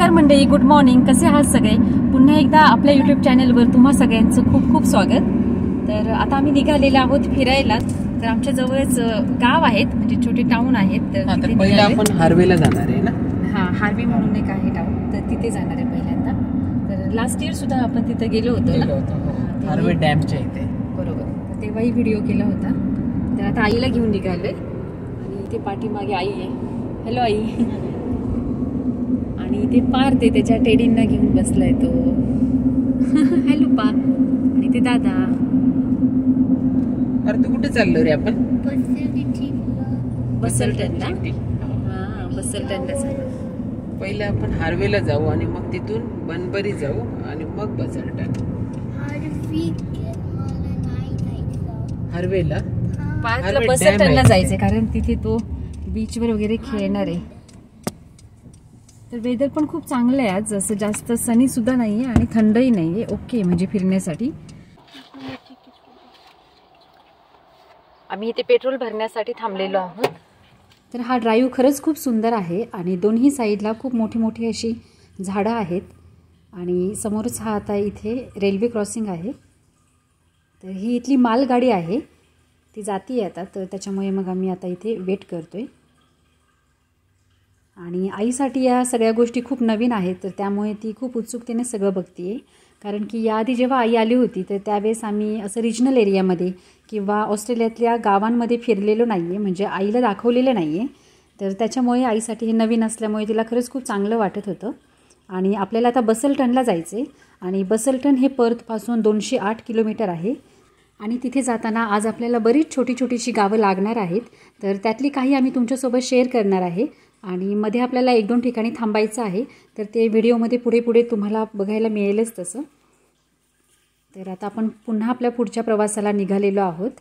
नमस्कार मंडळी, good morning. कसे आहात सगळे? पुन्हा एकदा आपल्या युट्यूब चॅनलवर तुम्हा सगळ्यांचं खूप खूप स्वागत. तर आता आम्ही निघालेले आहोत फिरायला. तर आमच्या जवळच गाव आहेत, म्हणजे छोटे टाउन आहेत. तर पहिला आपण हार्वेला जाणार आहे ना. हां, हार्वे म्हणून एक आहे टाउन, तर तिथे जाणार आहे पहिल्यांदा. तर लास्ट इयर सुद्धा आपण तिथे गेलो होतो ना, हार्वे डॅमच्या इथे. बरोबर, तर तेव्हाही व्हिडिओ केला होता. तर आता आईला घेऊन निघालोय आणि इथे पाठीमागे आई आहे. हॅलो आई. आणि इथे पार ते त्याच्या टेडींना घेऊन बसलाय तो. हॅलो पा. आणि ते दादा. अरे तू कुठे चाललो रे आपण? बसलटनला. हां, बसलटनला चाललो. पहिले आपण हार्वेला जाऊ आणि मग तिथून बनबरी जाऊ आणि मग बसलटन. हार्वेला पार्कला बसलटनला जायचंय कारण तिथे तो बीचवर वगैरे खेळणार आहे. तर वेदर पण खूप चांगलं आहे आज, असं जास्त सनी सुद्धा नाहीये आणि थंडही नाहीये. ओके, म्हणजे फिरण्यासाठी. आम्ही इथे पेट्रोल भरण्यासाठी थांबलेलो आहोत. तर हा ड्राईव्ह खरंच खूप सुंदर आहे आणि दोन्ही साईडला खूप मोठी मोठी अशी झाडं आहेत. आणि समोरच हा आता इथे रेल्वे क्रॉसिंग आहे. तर ही इथली मालगाडी आहे, ती जाती आता. तर त्याच्यामुळे मग आम्ही आता इथे वेट करतोय. आणि आईसाठी या सगळ्या गोष्टी खूप नवीन आहेत, तर त्यामुळे ती खूप उत्सुकतेने सगळं बघतीये. कारण की याआधी जेव्हा आई आली होती तर त्यावेळेस आम्ही असं रिजनल एरियामध्ये किंवा ऑस्ट्रेलियातल्या गावांमध्ये फिरलेलो नाही आहे, म्हणजे आईला दाखवलेलं नाही आहे. तर त्याच्यामुळे आईसाठी हे नवीन असल्यामुळे तिला खरंच खूप चांगलं वाटत होतं. आणि आपल्याला आता बसलटनला जायचं आहे. आणि बसलटन हे पर्थपासून 208 किलोमीटर आहे. आणि तिथे जाताना आज आपल्याला बरीच छोटी छोटीशी गावं लागणार आहेत. तर त्यातली काही आम्ही तुमच्यासोबत शेअर करणार आहे. आणि मध्ये आपल्याला 1-2 ठिकाणी थांबायचं आहे, तर ते व्हिडिओमध्ये पुढे पुढे तुम्हाला बघायला मिळेलच तसं. तर आता आपण पुन्हा आपल्या पुढच्या प्रवासाला निघालेलो आहोत.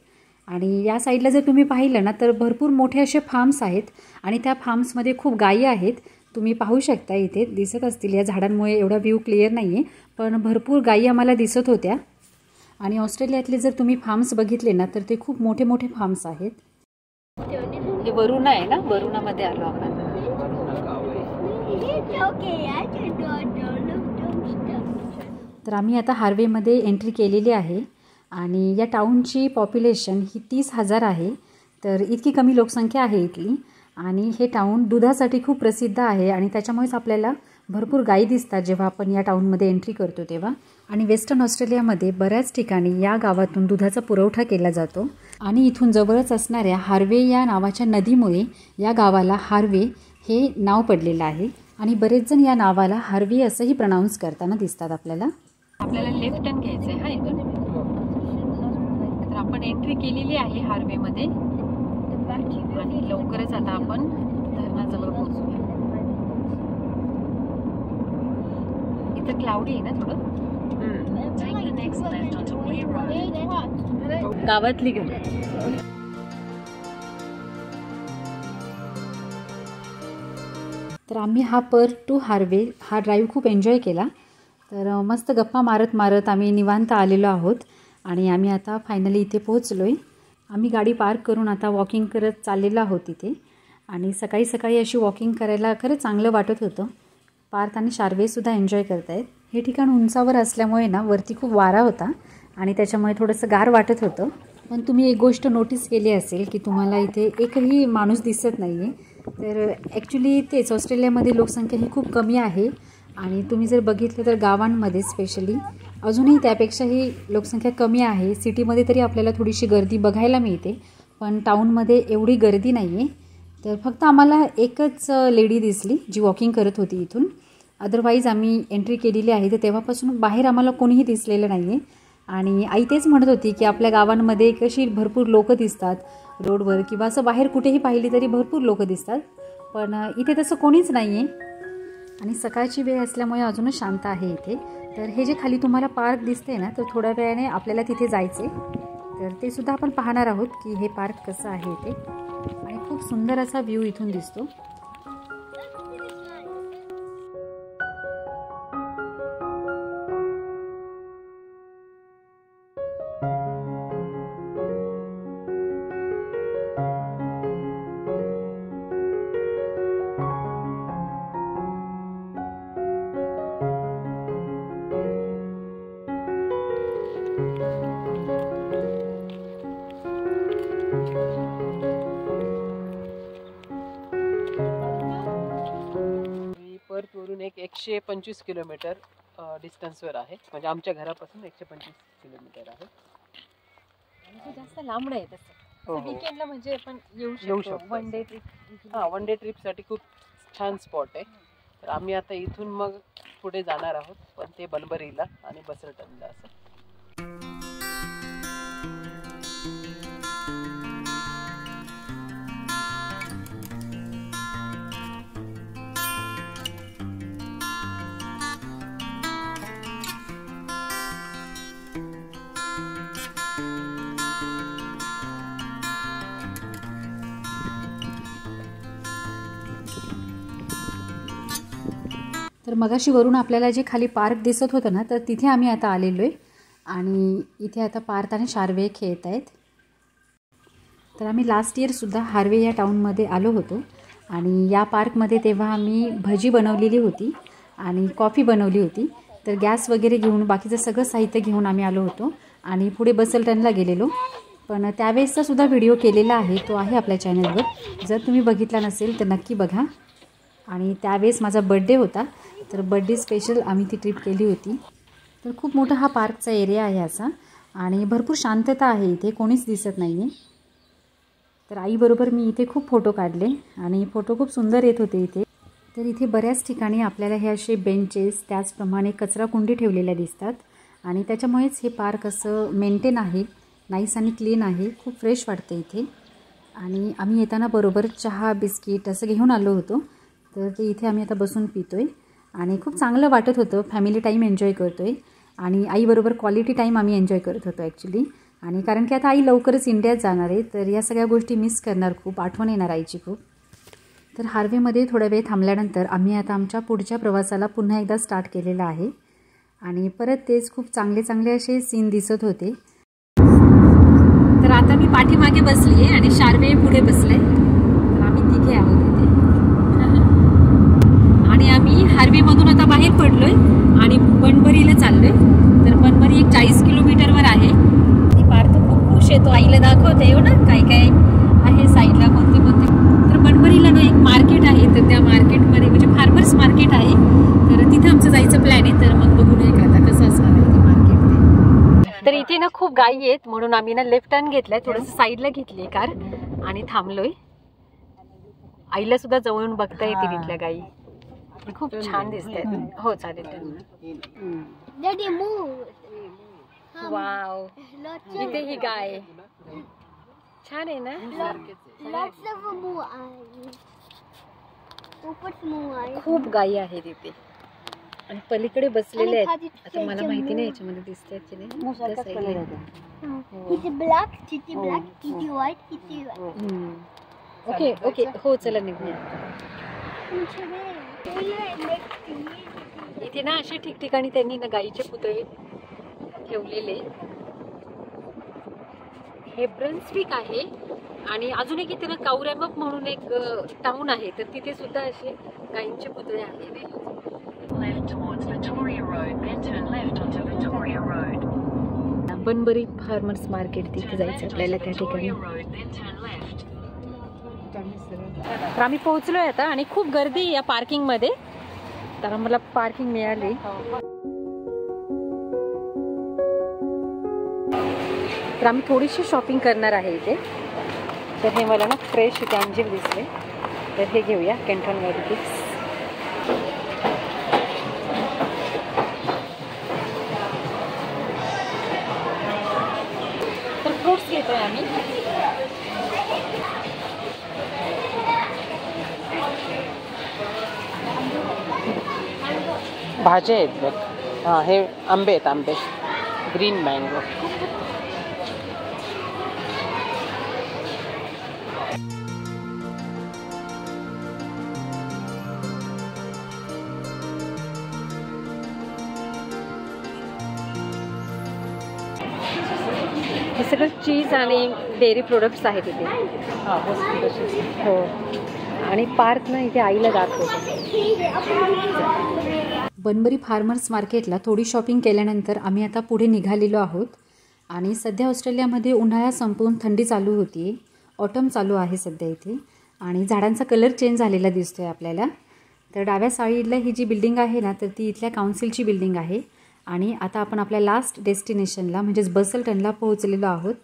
आणि या साईडला जर तुम्ही पाहिलं ना, तर भरपूर मोठे असे फार्म्स आहेत आणि त्या फार्म्समध्ये खूप गायी आहेत. तुम्ही पाहू शकता, इथे दिसत असतील. या झाडांमुळे एवढा व्ह्यू क्लिअर नाही आहे, पण भरपूर गायी आम्हाला दिसत होत्या. आणि ऑस्ट्रेलियातले जर तुम्ही फार्म्स बघितले ना, तर ते खूप मोठे मोठे फार्म्स आहेत. हे वरुणा आहे ना, वरुणामध्ये आलो आपण. तर आम्ही आता हार्वेमध्ये एंट्री केलेली आहे. आणि या टाऊनची पॉप्युलेशन ही 30,000 आहे. तर इतकी कमी लोकसंख्या आहे इथली. आणि हे टाऊन दुधासाठी खूप प्रसिद्ध आहे आणि त्याच्यामुळेच आपल्याला भरपूर गायी दिसतात जेव्हा आपण या टाऊनमध्ये एंट्री करतो तेव्हा. आणि वेस्टर्न ऑस्ट्रेलियामध्ये बऱ्याच ठिकाणी या गावातून दुधाचा पुरवठा केला जातो. आणि इथून जवळच असणाऱ्या हार्वे या नावाच्या नदीमुळे या गावाला हार्वे हे नाव पडलेलं आहे. आणि बरेच जण या नावाला हार्वे असंही प्रोनाऊन्स करताना दिसतात आपल्याला. आपल्याला लेफ्ट टर्न घ्यायचं आहे. हा, इथून तर आपण एंट्री केलेली आहे हार्वेमध्ये. आणि लवकरच आता आपण धरणाजवळ पोहोचूया. इथं क्लाउडी आहे ना थोडं. गावातली घर. तर आम्ही हा पर्थ टू हार्वे हा ड्राईव्ह खूप एन्जॉय केला. तर मस्त गप्पा मारत मारत आम्ही निवांत आलेलो आहोत. आणि आम्ही आता फायनली इथे पोहोचलो आहे. आम्ही गाडी पार्क करून आता वॉकिंग करत चाललेलो आहोत इथे. आणि सकाळी सकाळी अशी वॉकिंग करायला खरंच चांगलं वाटत होतं. पार्थ आणि शार्वेसुद्धा एन्जॉय करत आहेत. हे ठिकाण उंचावर असल्यामुळे ना, वरती खूप वारा होता आणि त्याच्यामुळे थोडंसं गार वाटत होतं. पण तुम्ही एक गोष्ट नोटीस केली असेल की तुम्हाला इथे एकही माणूस दिसत नाही आहे. तर ॲक्च्युली तेच, ऑस्ट्रेलियामध्ये लोकसंख्या ही खूप कमी आहे. आणि तुम्ही जर बघितलं तर गावांमध्ये स्पेशली अजूनही त्यापेक्षाही लोकसंख्या कमी आहे. सिटीमध्ये तरी आपल्याला थोडीशी गर्दी बघायला मिळते, पण टाऊनमध्ये एवढी गर्दी नाही आहे. तर फक्त आम्हाला एकच लेडी दिसली जी वॉकिंग करत होती इथून. अदरवाईज आम्ही एंट्री केलेली आहे, तर तेव्हापासून बाहेर आम्हाला कोणीही दिसलेलं नाही आहे. आणि आई तेच म्हणत होती की आपल्या गावांमध्ये कशी भरपूर लोकं दिसतात रोडवर किंवा असं बाहेर कुठेही पाहिली तरी भरपूर लोकं दिसतात, पण इथे तसं कोणीच नाही आहे. आणि सकाळची वेळ असल्यामुळे अजूनच शांत आहे इथे. तर हे जे खाली तुम्हाला पार्क दिसते ना, तर थोड्या वेळाने आपल्याला तिथे जायचे. तर ते सुद्धा आपण पाहणार आहोत की हे पार्क कसं आहे इथे. आणि खूप सुंदर असा व्ह्यू इथून दिसतो. 125 किलोमीटर डिस्टन्सवर आहे, म्हणजे आमच्या घरापासून 125 किलोमीटर आहे. जास्त लांब नाही तसं. वीकेंडला म्हणजे आपण येऊ शकतो. One day trip. One day ट्रिपसाठी खूप छान स्पॉट आहे. तर आम्ही आता इथून मग पुढे जाणार आहोत, पण ते बनबरीला आणि बसरटनला असं. तर मगाशी वरून आपल्याला जे खाली पार्क दिसत होतं ना, तर तिथे आम्ही आता आलेलो आहे. आणि इथे आता पार्थ आणि शार्वे खेळत आहेत. तर आम्ही लास्ट इयरसुद्धा हार्वे या टाऊनमध्ये आलो होतो. आणि या पार्कमध्ये तेव्हा आम्ही भजी बनवलेली होती आणि कॉफी बनवली होती. तर गॅस वगैरे घेऊन बाकीचं सगळं साहित्य घेऊन आम्ही आलो होतो आणि पुढे बसल्टनला गेलेलो. पण त्यावेळेसचा सुद्धा व्हिडिओ केलेला आहे, तो आहे आपल्या चॅनलवर. जर तुम्ही बघितला नसेल तर नक्की बघा. आणि त्यावेळेस माझा बड्डे होता, तर बड्डे स्पेशल आम्ही ती ट्रिप केली होती. तर खूप मोठा हा पार्कचा एरिया आहे असा, आणि भरपूर शांतता आहे इथे, कोणीच दिसत नाही आहे. तर आईबरोबर मी इथे खूप फोटो काढले आणि फोटो खूप सुंदर येत होते इथे. तर इथे बऱ्याच ठिकाणी आपल्याला हे असे बेंचेस, त्याचप्रमाणे कचराकुंडी ठेवलेल्या दिसतात. आणि त्याच्यामुळेच हे पार्क असं मेंटेन आहे, नाईस आणि क्लीन आहे, खूप फ्रेश वाटतं इथे. आणि आम्ही येताना बरोबर चहा बिस्किट असं घेऊन आलो होतो. तर ते इथे आम्ही आता बसून पितो आहे आणि खूप चांगलं वाटत होतं. फॅमिली टाईम एन्जॉय करतो आहे आणि आईबरोबर क्वालिटी टाईम आम्ही एन्जॉय करत होतो ॲक्च्युली. आणि कारण की आता आई लवकरच इंडियात जाणार आहे, तर या सगळ्या गोष्टी मिस करणार, खूप आठवण येणार आईची खूप. तर हार्वेमध्ये थोडा वेळ थांबल्यानंतर आम्ही आता आमच्या पुढच्या प्रवासाला पुन्हा एकदा स्टार्ट केलेला आहे. आणि परत तेच खूप चांगले चांगले असे सीन दिसत होते. तर आता मी पाठीमागे बसली आहे आणि शार्वे पुढे बसले. तर आम्ही तिघे आहोत इथे. आणि आम्ही हार्वेमधून आता बाहेर पडलोय आणि बनबरीला चाललोय. तर बनबरी एक 40 किलोमीटरवर आहे. ती पार्थ खूप खुश आहे, तो आईला दाखवते हो ना काय काय आहे साईडला, कोणते कोणते. तर बनबरीला ना एक मार्केट आहे, तर त्या मार्केटमध्ये म्हणजे फार्मर्स मार्केट आहे, तर तिथे आमचं जायचं प्लॅन आहे. तर मग बघूया का आता कसं असणार आहे ते मार्केट. तर इथे ना खूप गायी आहेत, म्हणून आम्ही ना लेफ्ट टर्न घेतलाय, थोडंसं साईडला घेतली कार आणि थांबलोय. आईला सुद्धा जवळून बघता येतील इथल्या गायी, खूप छान दिसतात. हो चालेल. वाव, इथे ही गाय छान आहे ना, खूप गायी आहेत इथे. आणि पलीकडे बसलेले आहेत. आता मला माहिती नाही याच्यामध्ये दिसतात की नाही. ओके ओके, हो चला निघूया. इथे ना अशा ठिकठिकाणी त्यांनी ना गाईचे पुतळे ठेवलेले. हे ब्रन्सविक आहे आणि अजून एक इथे ना काउरॅमप म्हणून एक टाउन आहे, तर तिथे सुद्धा असे गाईंचे पुतळे आहेत. बनबरी फार्मर्स मार्केट, तिथे जायचं आपल्याला त्या ठिकाणी. तर आम्ही पोहोचलोय आता आणि खूप गर्दी या पार्किंग मध्ये, तर आम्हाला पार्किंग मिळाली. तर आम्ही थोडीशी शॉपिंग करणार आहे इथे. तर हे मला ना फ्रेश इथे अंजीर दिसले, तर हे घेऊया कॅन्टन मॅडिकिक्स. तर फ्रूट्स घेतोय आम्ही. भाज्या आहेत बघ. हां, हे आंबे आहेत, आंबे, ग्रीन मँगो. हे सगळं चीज आणि डेअरी प्रोडक्ट्स आहेत इथे. हो, आणि पार्क ना इथे आईला दाखवतो. बनबरी फार्मर्स मार्केटला थोडी शॉपिंग केल्यानंतर आम्ही आता पुढे निघालेलो आहोत. आणि सध्या ऑस्ट्रेलियामध्ये उन्हाळा संपून थंडी चालू होती, ऑटम चालू आहे सध्या इथे. आणि झाडांचा कलर चेंज झालेला दिसतो आहे आपल्याला. तर डाव्या साईडला ही जी बिल्डिंग आहे ना, तर ती इथल्या काउन्सिलची बिल्डिंग आहे. आणि आता आपण आपल्या लास्ट डेस्टिनेशनला म्हणजेच बसल्टनला पोहोचलेलो आहोत.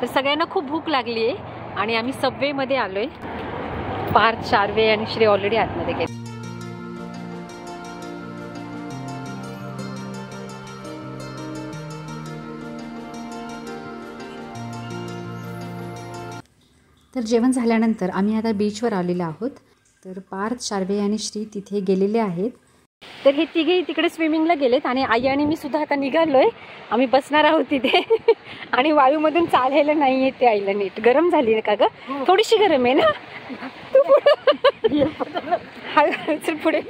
तर सगळ्यांना खूप भूक लागली आहे आणि आम्ही सबवेमध्ये आलो आहे. पार्थ, शार्वे आणि श्री ऑलरेडी आतमध्ये गेले. तर जेवण झाल्यानंतर आम्ही आता बीचवर आलेलो आहोत. तर पार्थ, शार्वे आणि श्री तिथे गेलेले आहेत. तर हे तिघेही तिकडे स्विमिंगला गेलेत आणि आई आणि मी सुद्धा आता निघालोय. आम्ही बसणार आहोत तिथे आणि वाळूमधून चालायला नाही येते आईला नीट. गरम झाली का ग? थोडीशी गरम आहे ना. तू पुढे चल पुढे.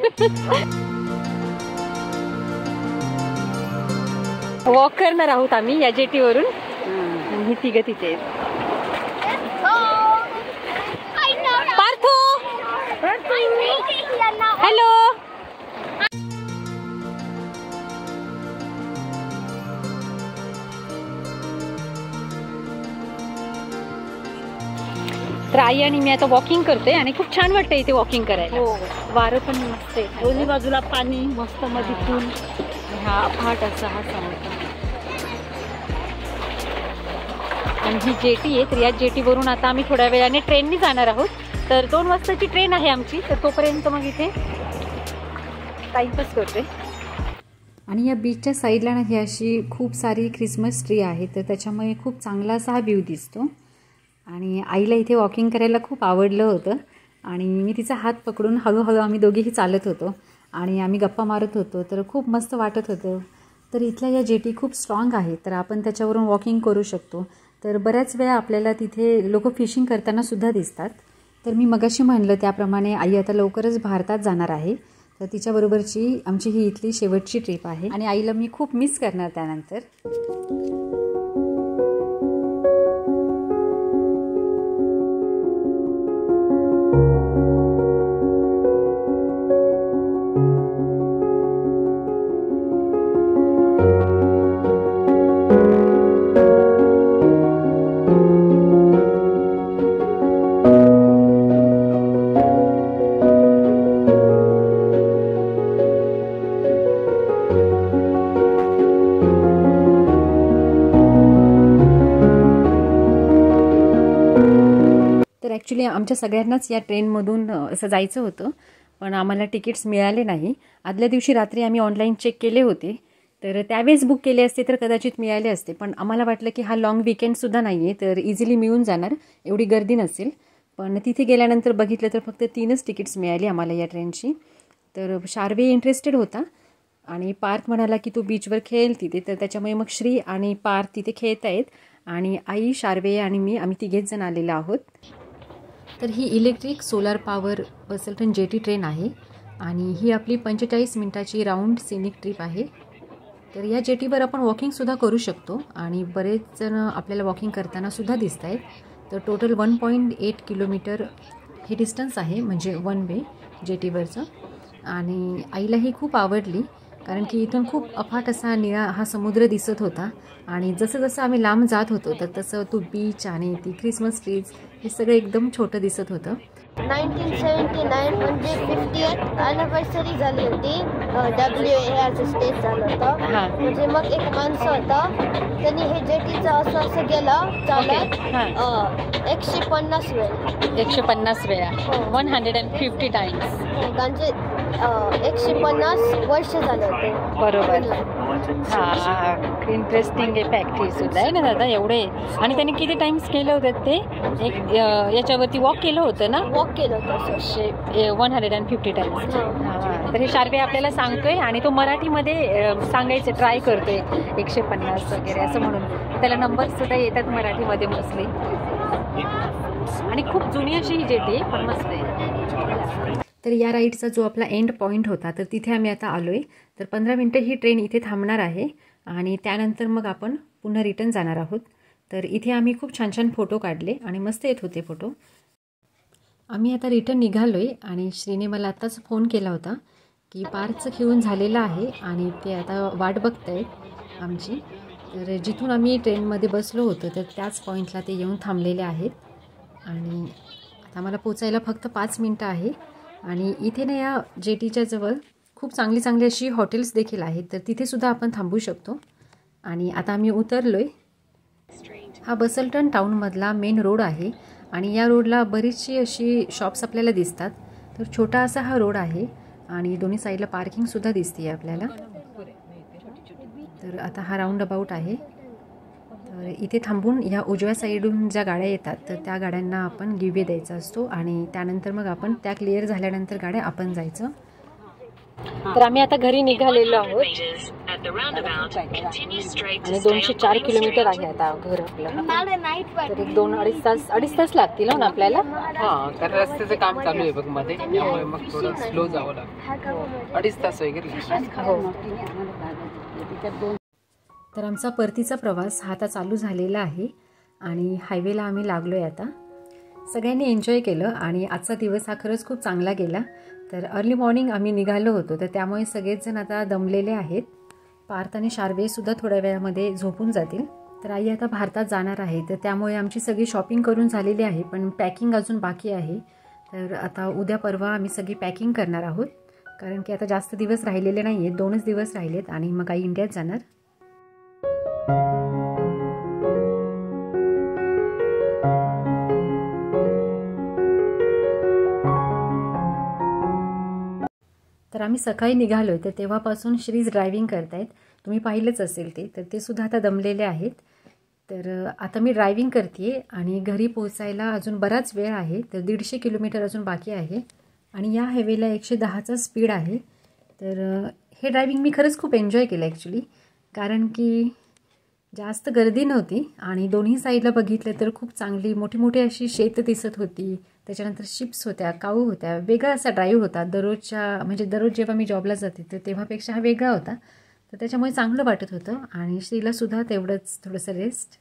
वॉक करणार आहोत आम्ही या जेटीवरून. ही तिघं तिथे आहेत. हॅलो. तर आई आणि मी आता वॉकिंग करते आणि खूप छान वाटतं इथे वॉकिंग करायला. वारं पण मस्त आहे. दोन्ही बाजूला पाणी मस्त, मध्ये पूल. हा अफाट असा हा समुद्र. आणि ही जेटी आहे. तर या जेटीवरून आता आम्ही थोड्या वेळाने ट्रेननी जाणार आहोत. तर 2 वाजताची ट्रेन आहे आमची. तर तोपर्यंत मग इथे टाईमपास करते. आणि या बीचच्या साईडला ना ही अशी खूप सारी ख्रिसमस ट्री आहे. तर त्याच्यामुळे खूप चांगला असा हा व्ह्यू दिसतो. आणि आईला इथे वॉकिंग करायला खूप आवडलं होतं आणि मी तिचा हात पकडून हळूहळू आम्ही दोघेही चालत होतो आणि आम्ही गप्पा मारत होतो. तर खूप मस्त वाटत होतं. तर इथल्या या जेटी खूप स्ट्रॉंग आहे. तर आपण त्याच्यावरून वॉकिंग करू शकतो. तर बऱ्याच वेळा आपल्याला तिथे लोक फिशिंग करताना सुद्धा दिसतात. तर मी मगाशी म्हणलं त्याप्रमाणे आई आता लवकरच भारतात जाणार आहे. तर तिच्याबरोबरची आमची ही इथली शेवटची ट्रिप आहे आणि आईला मी खूप मिस करणार त्यानंतर. ॲक्च्युली आमच्या सगळ्यांनाच या ट्रेनमधून असं जायचं होतं पण आम्हाला तिकीट्स मिळाले नाही. आदल्या दिवशी रात्री आम्ही ऑनलाईन चेक केले होते. तर त्यावेळेस बुक केले असते तर कदाचित मिळाले असते. पण आम्हाला वाटलं की हा लॉंग विकेंडसुद्धा नाही आहे तर इझिली मिळून जाणार, एवढी गर्दी नसेल. पण तिथे गेल्यानंतर बघितलं तर फक्त 3च तिकीट्स मिळाली आम्हाला या ट्रेनची. तर शार्वे इंटरेस्टेड होता आणि पार्थ म्हणाला की तू बीचवर खेळ तिथे. तर त्याच्यामुळे मग श्री आणि पार्थ तिथे खेळत आहेत आणि आई, शार्वे आणि मी आम्ही तिघेच जण आलेलो आहोत. तर ही इलेक्ट्रिक सोलार पॉवर बसल्टन जेटी ट्रेन आहे आणि ही आपली 45 मिनिटाची राऊंड सिनिक ट्रिप आहे. तर या जेटीवर आपण वॉकिंगसुद्धा करू शकतो आणि बरेच जण आपल्याला वॉकिंग करताना सुद्धा दिसत आहेत. तर टोटल 1.8 किलोमीटर हे डिस्टन्स आहे म्हणजे वन वे जेटीवरचं. आणि आईलाही खूप आवडली कारण की इथून खूप अफाट असा निळा हा समुद्र दिसत होता आणि जसं जसं आम्ही लांब जात होतो तर तसं तो बीच आणि ती ख्रिसमस ट्रीज हे सगळं एकदम छोटं दिसत होतं. 1979 म्हणजे 50th अॅनिव्हर्सरी झाली होती. WAचं स्टेज झालं होतं. म्हणजे मग एक माणसं होता त्यांनी हे जेटीचं असं असं गेलं चालत 150 वेळा. 150 वेळा 150 टाइम्स. म्हणजे 150 वर्ष झाले होते. बरोबर. हां, इंटरेस्टिंग आहे. फॅक्टरी सुद्धा आहे ना दादा एवढे. आणि त्यांनी किती टाइम्स केलं होतं ते? एक याच्यावरती वॉक केलं होतं ना? वॉक केलं होतं 150 टाइम्स. हां, तर हे शार्वे आपल्याला सांगतोय आणि तो मराठीमध्ये सांगायचं ट्राय करतोय 150 वगैरे असं म्हणून. त्याला नंबर्स सुद्धा येतात मराठीमध्ये मोस्टली. आणि खूप जुनी अशी ही जेटी आहे पण मस्त आहे. तर या राईडचा जो आपला एंड पॉईंट होता तर तिथे आम्ही आता आलो आहे. तर 15 मिनटं ही ट्रेन इथे थांबणार आहे आणि त्यानंतर मग आपण पुन्हा रिटर्न जाणार आहोत. तर इथे आम्ही खूप छान छान फोटो काढले आणि मस्त येत होते फोटो. आम्ही आता रिटर्न निघालो आहे आणि श्रीने मला आत्ताच फोन केला होता की पार्थचं खेळून झालेलं आहे आणि ते आता वाट बघत आहेत आमची. तर जिथून आम्ही ट्रेनमध्ये बसलो होतो तर त्याच पॉईंटला ते येऊन थांबलेले आहेत आणि आता मला पोचायला फक्त 5 मिनटं आहे. आणि इथे ना या जेटीच्या जवळ खूप चांगली चांगली अशी हॉटेल्स देखील आहेत, तर तिथेसुद्धा आपण थांबू शकतो. आणि आता आम्ही उतरलो आहे. हा बसल्टन टाऊनमधला मेन रोड आहे आणि या रोडला बरीचशी अशी शॉप्स आपल्याला दिसतात. तर छोटा असा हा रोड आहे आणि दोन्ही साईडला पार्किंगसुद्धा दिसते आपल्याला. तर आता हा राऊंड अबाउट आहे. तर इथे थांबून या उजव्या साईडून ज्या गाड्या येतात तर त्या गाड्यांना आपण गिव्हवे द्यायचा असतो आणि त्यानंतर मग आपण त्या क्लिअर झाल्यानंतर गाड्या आपण जायचं. तर आम्ही आता घरी निघालेलो आहोत आणि 204 किलोमीटर आहे आता घर आपलं. तर 2-2.5 तास लागतील ना आपल्याला. हां, कारण रस्त्याचं काम चालू आहे बघ मध्ये, त्यामुळे मग थोडं स्लो जावं लागतं. 2.5 तास वगैरे. हो. तर आमचा परतीचा प्रवास हा आता चालू झालेला आहे आणि हायवेला आम्ही लागलो आहे आता. सगळ्यांनी एन्जॉय केलं आणि आजचा दिवस हा खरंच खूप चांगला गेला. तर अर्ली मॉर्निंग आम्ही निघालो होतो तर त्यामुळे सगळेच जण आता दमलेले आहेत. पार्थ आणि शार्वेसुद्धा थोड्या वेळामध्ये झोपून जातील. तर आई आता भारतात जाणार आहे तर त्यामुळे आमची सगळी शॉपिंग करून झालेली आहे पण पॅकिंग अजून बाकी आहे. तर आता उद्या परवा आम्ही सगळी पॅकिंग करणार आहोत कारण की आता जास्त दिवस राहिलेले नाही आहेत, 2च दिवस राहिलेत आणि मग आई इंडियात जाणार. तर आम्ही सकाळी निघालो तर तेव्हापासून श्रीज ड्रायव्हिंग करतायत. तुम्ही पाहिलंच असेल तर ते सुद्धा आता दमलेले आहेत. तर आता मी ड्रायव्हिंग करते आणि घरी पोहोचायला अजून बराच वेळ आहे. तर 150 किलोमीटर अजून बाकी आहे आणि या हायवेला 110चा स्पीड आहे. तर हे ड्रायव्हिंग मी खरंच खूप एन्जॉय केलं ॲक्च्युली, कारण की जास्त गर्दी नव्हती आणि दोन्ही साईडला बघितलं तर खूप चांगली मोठी मोठी अशी शेत दिसत होती. त्याच्यानंतर शिप्स होत्या, काऊ होत्या. वेगळा असा ड्राईव्ह होता. दररोज जेव्हा मी जॉबला जाते तर तेव्हापेक्षा हा वेगळा होता. तर त्याच्यामुळे चांगलं वाटत होतं आणि श्रीलासुद्धा तेवढंच थोडंसं रेस्ट.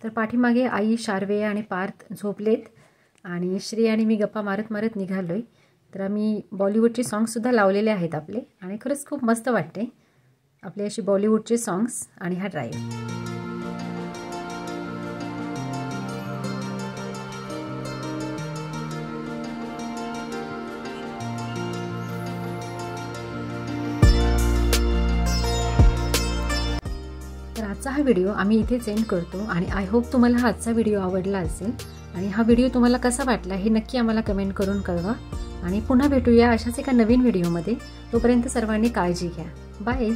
तर पाठीमागे आई, शार्वे आणि पार्थ झोपलेत आणि श्री आणि मी गप्पा मारत मारत निघालो आहे. तर आम्ही बॉलिवूडचे सॉंग्ससुद्धा लावलेले आहेत आपले आणि खरंच खूप मस्त वाटते आपले अशी बॉलिवूडचे सॉंग्स आणि हा ड्राईव्ह. तर आजचा हा व्हिडिओ आम्ही इथेच एंड करतो आणि आय होप तुम्हाला हा आजचा व्हिडिओ आवडला असेल आणि हा व्हिडिओ तुम्हाला कसा वाटला हे नक्की आम्हाला कमेंट करून कळवा आणि पुन्हा भेटूया अशाच एका नवीन व्हिडिओमध्ये. तोपर्यंत सर्वांनी काळजी घ्या. बाय.